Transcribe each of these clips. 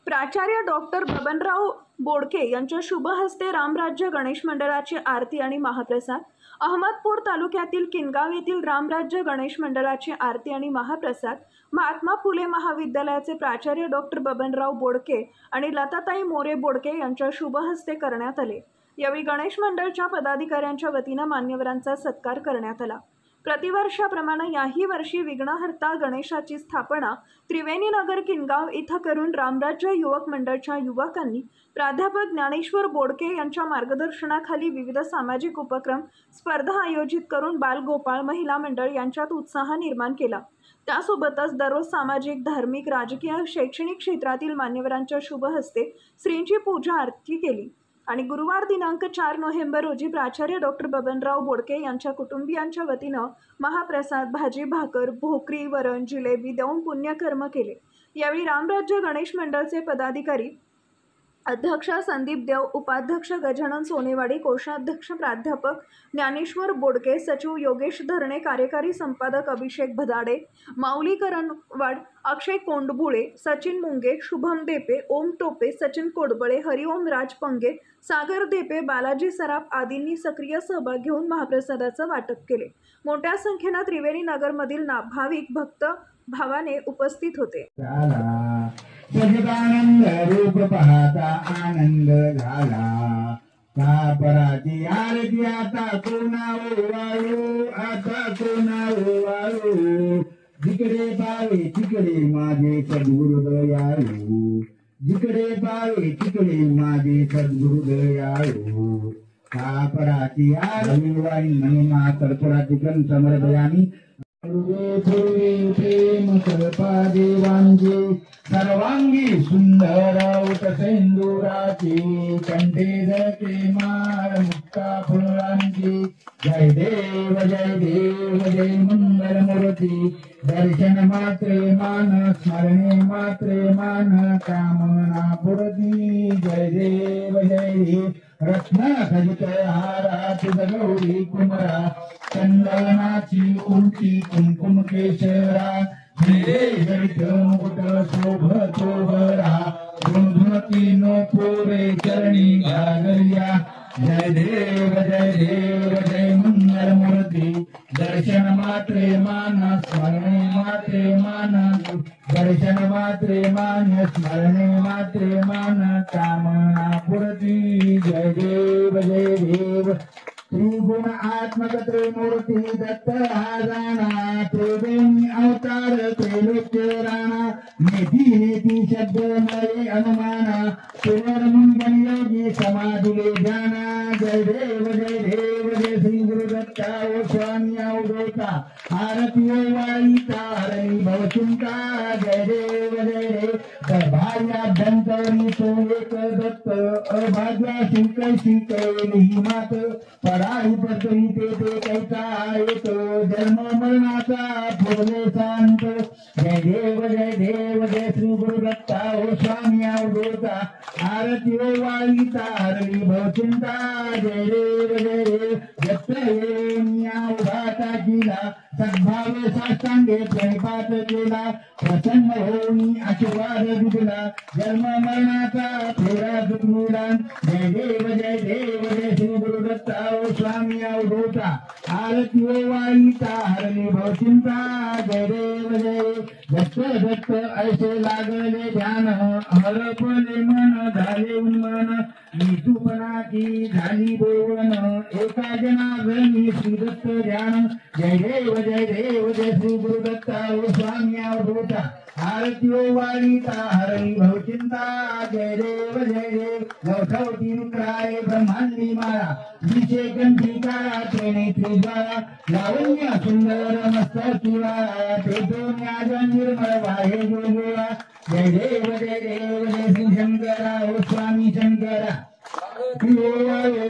प्राचार्य डॉक्टर बबनराव बोडके यांच्या शुभ हस्ते रामराज्य गणेश मंडळाची आरती आणि महाप्रसाद, अहमदपूर तालुक्यातील किनगाव येथील रामराज्य गणेश मंडळाची आरती आणि महाप्रसाद महात्मा फुले महाविद्यालयाचे प्राचार्य डॉक्टर बबनराव बोडके आणि लताताई मोरे बोडके यांच्या शुभ हस्ते करण्यात आले। यावेळी गणेश मंडळाच्या पदाधिकाऱ्यांच्या वतीने मान्यवरांचा सत्कार करण्यात आला। प्रतिवर्षाप्रमाणे याही वर्षी विघ्नहर्ता गणेशाची स्थापना त्रिवेणी नगर किनगाव इथं करून रामराज्य युवक मंडळाच्या युवकांनी प्राध्यापक ज्ञानेश्वर बोडके यांच्या मार्गदर्शनाखाली विविध सामाजिक उपक्रम स्पर्धा आयोजित करून बालगोपाळ महिला मंडळ यांच्यात उत्साह निर्माण केला। त्यासोबतच दररोज सामाजिक, धार्मिक, राजकीय, शैक्षणिक क्षेत्रातील मान्यवरांच्या शुभ हस्ते श्रींची पूजा आरती केली आणि गुरुवार दिनांक 4 नोव्हेंबर रोजी प्राचार्य डॉक्टर बबनराव बोडके यांच्या कुटुंबियांच्या वतीनं महाप्रसाद, भाजी भाकर, भोकरी, वरण, जिलेबी देऊन पुण्यकर्म केले। यावेळी रामराज्य गणेश मंडळाचे पदाधिकारी अध्यक्ष संदीप देव, उपाध्यक्ष गजानन सोनेवाडी, कोषाध्यक्ष प्राध्यापक ज्ञानेश्वर बोडके, सचिव योगेश धरणे, कार्यकारी संपादक अभिषेक भदाडे, माऊली करणवाड, अक्षय कोंडबुळे, सचिन मुंगे, शुभम देपे, ओम टोपे, सचिन कोडबळे, हरिओम राज पंगे, सागर देपे, बालाजी सराफ आदींनी सक्रिय सहभाग घेऊन महाप्रसादाचं वाटप केले। मोठ्या संख्येने त्रिवेणी नगरमधील भाविक भक्त भावाने उपस्थित होते। सजदानंद रूप पाहता आनंद झाला, कापराची आरती आता कोणा वाळू, आता कोणा वाळू, जिकडे पावे तिकडे माझे सद्गुरु दयाळू, जिकडे पावे तिकडे माझे सद्गुरु दयाळू, कापराची आरती वाणी महिमा कर्पुराची ग्रंथ समर्पयामी। प्रेम कृपा देवांचे सर्वांगी सुंदर उत सेंदुराची, कंठे धके माळ मुक्ता फुलांची, जय देव जय देव जय मंगल मूर्ती, दर्शन मात्रे मान स्मरणे मात्रे मान, कामना पूर्ती, जय देव जय देव। रत्न खजित हारा तुझ गौरी कुमरा, चंदनाची उलटी कुंकुम केशरा, जडित मुकुट शोभतो बरा, धुनधुनती नो पोरे चरणी घागरिया, जय देव जय मंगल मूर्ती, दर्शन मात्रे मान स्मरणे मात्रे मान, दर्शन मात्रे मान स्मरणे मात्रे मान, कामना पूर्ती, जय देव जय देव। त्रिगुण आत्मक त्रिमूर्ती दत्त हा जाणा, त्रिवेणी अवतार त्रैलोक्य राणा, नेती नेती शब्द नये अनुमाना, पुनर्मंगल योगी समाधुले जाना, जय देव जय श्री गुरु दत्ता ओ स्वामी अवधूता, आरती वाईता हरणी भवचिंता, जय देव भार्याभ्यंतरी तो एक दत्त, अभाग्या शिंकैसी कैली मात, पराई पतरी ते कैसा येत, जन्म मरणाचा फुले शांत, जय देव जय श्री गुरु दत्ता ओ स्वामी अवधूता, आरती वाईता हरणी भवचिंता, जय देव उभाता केला, सद्भावे साष्टांगे प्रणिपात केला, प्रसन्न होऊन आशीर्वाद दिला, जन्म मरणाचा फेरा दुखला, जय देव जय श्री गुरु दत्ता ओ स्वामी अवधूता, आरती वाईता हरणी भवचिंता, जय देव दत्त ऐसे लागले ध्यान, हरपले मन झाले उन्मन, नितूपणाची झाली देवन, एका जनार्दनी श्री दत्त ध्यान, जय देव जय श्री गुरु दत्ता ओ स्वामी अवधूता, आरती वाईता हरणी भवचिंता, जय देव लवठवती रुद्राय ब्रह्मांडी माळा, विषय कंठिकारा त्रिणी त्रिज्वाळा, लावण्य सुंदर मस्तकी वाळा, ते दोन्या निर्मळ वाहे जोगोळा, जय देव जय श्री शंकरा ओ स्वामी शंकरा,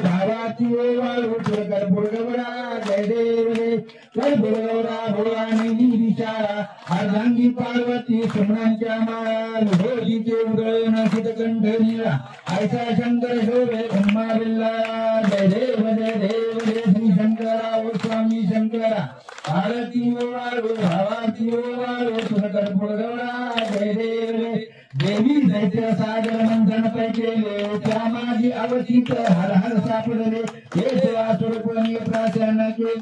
भावाची वाळू कर्पूरगवळा, जय देव कर्पूरगवळा भोळानी दिशाळा, अर्धांगी पार्वती सुमनांच्या माळा, भोजीचे उदळण शीतकंठ नीळा, ऐसा शंकर शोभे ब्रह्मा बिल्ला, जय देव श्री शंकरा ओ स्वामी शंकरा, आरती वाळू भावाची वाळू कर्पूरगवळा, जय देव देवी दैत्य सागर मंथन पैकेले त्या माझी अवचित हर हर सापडले केशवासुर कोणी प्राशन के